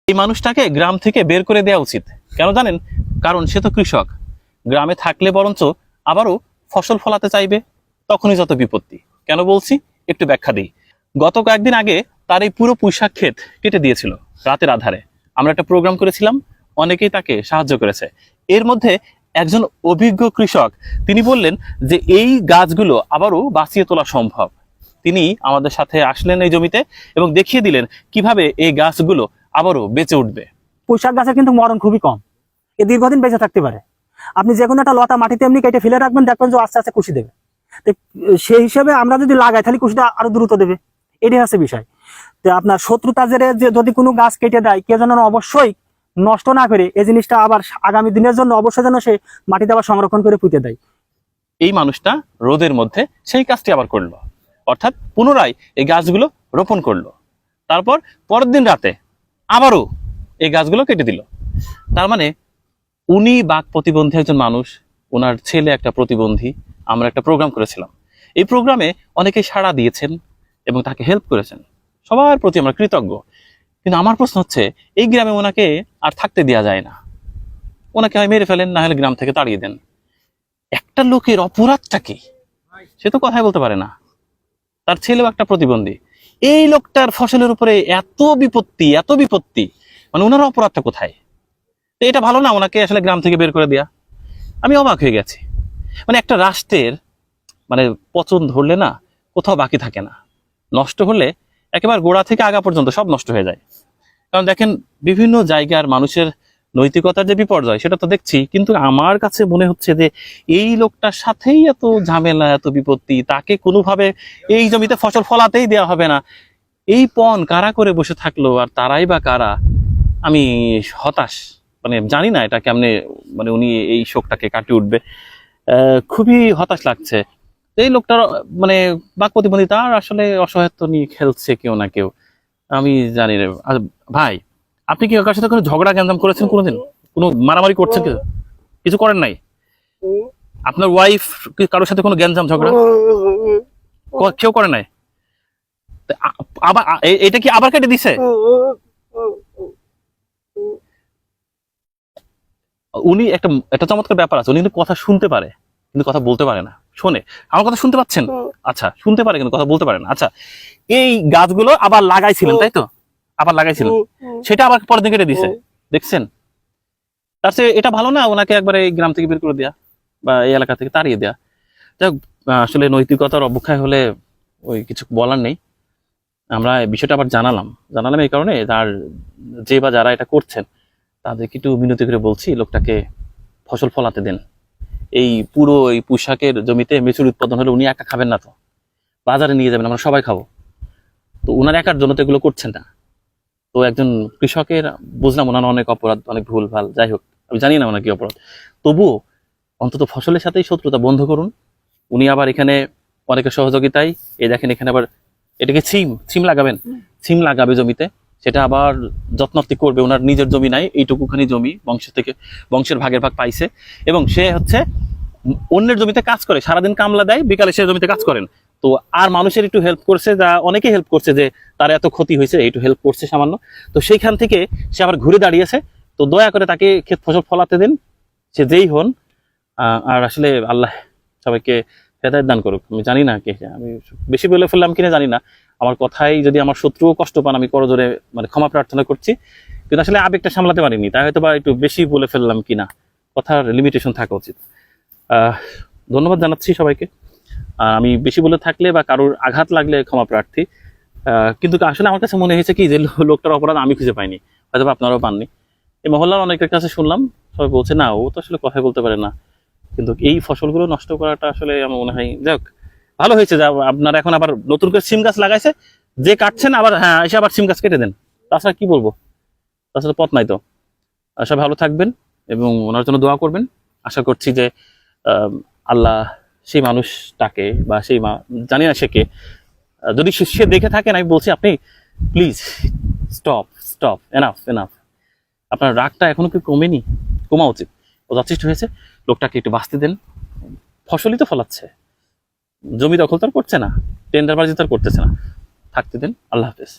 এই মানুষটাকে গ্রাম থেকে বের করে দেওয়া উচিত। কেন জানেন? কারণ সে তো কৃষক, গ্রামে থাকলে বরঞ্চ আবারও ফসল ফলাতে চাইবে, তখনই যত বিপত্তি। কেন বলছি একটু ব্যাখ্যা দিই। গত কয়েকদিন আগে তার এই পুরো পুঁইশাক ক্ষেত কেটে দিয়েছিল রাতের আধারে। আমরা একটা প্রোগ্রাম করেছিলাম, অনেকেই তাকে সাহায্য করেছে। এর মধ্যে একজন অভিজ্ঞ কৃষক তিনি বললেন যে এই গাছগুলো আবারও বাঁচিয়ে তোলা সম্ভব। তিনি আমাদের সাথে আসলেন এই জমিতে এবং দেখিয়ে দিলেন কিভাবে এই গাছগুলো আবারও বেঁচে উঠবে। পুঁইশাক গাছের কিন্তু মরণ খুবই কম, এ দীর্ঘদিন বেঁচে থাকতে পারে। আপনি যে কোনো একটা লতা মাটিতে এমনি কেটে ফেলে রাখবেন, দেখবেন যে আস্তে আস্তে কুশি দেবে। তো সেই হিসেবে আমরা যদি লাগাই তাহলে কুশিটা আরো দ্রুত দেবে, এটাই হচ্ছে বিষয়। তো আপনার শত্রুতা জেরে যে যদি কোনো গাছ কেটে দেয়, কে যেন অবশ্যই নষ্ট না করে এই জিনিসটা আবার আগামী দিনের জন্য অবশ্যই যেন সে মাটিতে আবার সংরক্ষণ করে পুঁতে দেয়। এই মানুষটা রোদের মধ্যে সেই কাজটি আবার করলো, অর্থাৎ পুনরায় এই গাছগুলো রোপণ করলো। তারপর পরের দিন রাতে আবারও এই গাছগুলো কেটে দিল। তার মানে উনি বাক প্রতিবন্ধী একজন মানুষ, ওনার ছেলে একটা প্রতিবন্ধী। আমরা একটা প্রোগ্রাম করেছিলাম, এই প্রোগ্রামে অনেকেই সাড়া দিয়েছেন এবং তাকে হেল্প করেছেন। সবার প্রতি আমরা কৃতজ্ঞ। কিন্তু আমার প্রশ্ন হচ্ছে, এই গ্রামে ওনাকে আর থাকতে দেওয়া যায় না। ওনাকে হয় মেরে ফেলেন, না হলে গ্রাম থেকে তাড়িয়ে দেন। একটা লোকের অপরাধটা কি? সে তো কথাই বলতে পারে না, তার ছেলেও একটা প্রতিবন্ধী। এই লোকটার ফসলের উপরে এত বিপত্তি, এত বিপত্তি, মানে ওনার অপরাধটা কোথায়? তো এটা ভালো না ওনাকে আসলে গ্রাম থেকে বের করে দেয়া? আমি অবাক হয়ে গেছি। মানে একটা রাষ্ট্রের মানে পচন ধরলে না কোথাও বাকি থাকে না, নষ্ট হলে একেবারে গোড়া থেকে আগা পর্যন্ত সব নষ্ট হয়ে যায়। কারণ দেখেন, বিভিন্ন জায়গার মানুষের নৈতিকতার যে বিপর্যয় সেটা তো দেখছি, কিন্তু আমার কাছে মনে হচ্ছে যে এই লোকটার সাথেই এত ঝামেলা, এত বিপত্তি, তাকে কোনোভাবে এই জমিতে ফসল ফলাতেই দেওয়া হবে না। এই পণ কারা করে বসে থাকলো, আর তারাই বা কারা? আমি হতাশ, মানে জানি না এটা কেমনে মানে উনি এই শোকটাকে কাটিয়ে উঠবে। খুবই হতাশ লাগছে। এই লোকটার মানে বাক প্রতিবন্ধী, তার আসলে অসহায়ত্ব নিয়ে খেলছে কেউ না কেউ, আমি জানি না। ভাই, আপনি কি কার সাথে কোনো ঝগড়া গ্যাঞ্জাম করেছেন কোনোদিন? কোনো মারামারি করছেন? কিছু করেন নাই? আপনার ওয়াইফ কারোর সাথে কোনো গ্যাঞ্জাম ঝগড়া কেউ করে নাই? আবার এটা কি আবার কেটে দিছে? উনি একটা চমৎকার ব্যাপার আছে, উনি কিন্তু কথা শুনতে পারে কিন্তু কথা বলতে পারে না। শোনে, আমার কথা শুনতে পাচ্ছেন? আচ্ছা, শুনতে পারে কিন্তু কথা বলতে পারে না। আচ্ছা, এই গাছগুলো আবার লাগাইছিলেন তাই তো? আবার লাগাইছিলেন, সেটা আবার পরের দিন কেটে দিছে, দেখছেন? তার চেয়ে এটা ভালো না ওনাকে একবারে এই গ্রাম থেকে বের করে দেয়া বা এই এলাকা থেকে তাড়িয়ে দেয়া? যাক, আসলে নৈতিকতার অবক্ষয় হলে ওই কিছু বলার নেই। আমরা বিষয়টা আবার জানালাম এই কারণে, তার যে বা যারা এটা করছেন তাদেরকে একটু বিনতি করে বলছি, লোকটাকে ফসল ফলাতে দেন। এই পুরো এই পুঁইশাকের জমিতে মেচুর উৎপাদন হলে উনি একা খাবেন না, তো বাজারে নিয়ে যাবেন, আমরা সবাই খাবো। তো উনার একার জন্য তো এগুলো করছেন না। তো একজন কৃষকের বুঝলাম ওনার অনেক অপরাধ, অনেক ভুল ভাল, যাই হোক আমি জানি না ওনার কি অপরাধ, তবুও অন্তত ফসলের সাথেই শত্রুতা বন্ধ করুন। উনি আবার এখানে অনেকের সহযোগিতায়, এই দেখেন এখানে আবার এটাকে ছিম লাগাবেন, ছিম লাগাবে জমিতে, সেটা আবার যত্নটি করবে। ওনার নিজের জমি নাই, এইটুকুখানি জমি বংশের ভাগের ভাগ পাইছে, এবং সে হচ্ছে অন্যের জমিতে কাজ করে, সারাদিন কামলা দেয়, বিকালে সে জমিতে কাজ করেন। তো আর মানুষের একটু হেল্প করছে, যা অনেকে হেল্প করছে, যে তার এত ক্ষতি হয়েছে একটু হেল্প করছে সামান্য। তো সেইখান থেকে সে আবার ঘুরে দাঁড়িয়েছে। তো দয়া করে তাকে ক্ষেত ফসল ফলাতে দিন, সে যেই হন। আর আসলে আল্লাহ সবাইকে হেদায়েত দান করুক। আমি জানি না কে, আমি বেশি বলে ফেললাম কিনা জানি না। আমার কথাই যদি আমার শত্রুও কষ্ট পান, আমি করজোরে মানে ক্ষমা প্রার্থনা করছি। কিন্তু আসলে আবেগটা সামলাতে পারিনি, তাই হয়তো বা একটু বেশি বলে ফেললাম কিনা। কথার লিমিটেশন থাকা উচিত। ধন্যবাদ জানাচ্ছি সবাইকে। আমি বেশি বলে থাকলে বা কারোর আঘাত লাগলে ক্ষমা প্রার্থী। কিন্তু আসলে আমার কাছে মনে হয়েছে কি, যে লোকটার অপরাধ আমি খুঁজে পাইনি, হয়তো আপনারাও পাননি। এই মহল্লার অনেকের কাছে শুনলাম, সবাই বলছে না ও তো আসলে কথাই বলতে পারে না। কিন্তু এই ফসলগুলো নষ্ট করাটা আসলে আমার মনে হয়, যাক ভালো হয়েছে যে আপনারা এখন আবার নতুন করে সিম গাছ লাগাইছে, যে কাটছেন আবার হ্যাঁ এসে আবার সিম গাছ কেটে দেন। তাছাড়া কি বলবো, তাছাড়া পথ নাই তো। সবাই ভালো থাকবেন এবং ওনার জন্য দোয়া করবেন। আশা করছি যে আল্লাহ সেই মানুষটাকে বা সেই জানি না সে কে, যদি সে দেখে থাকেন, আমি বলছি আপনি প্লিজ স্টপ, এনাফ। আপনার রাগটা এখনো কি কমেনি? কমা উচিত, ও যথেষ্ট হয়েছে। লোকটাকে একটু বাঁচতে দেন, ফসলই তো ফলাচ্ছে, জমি দখল তো আর করছে না, টেন্ডারবাজি তো আর করতেছে না। থাকতে দেন। আল্লাহ হাফেজ।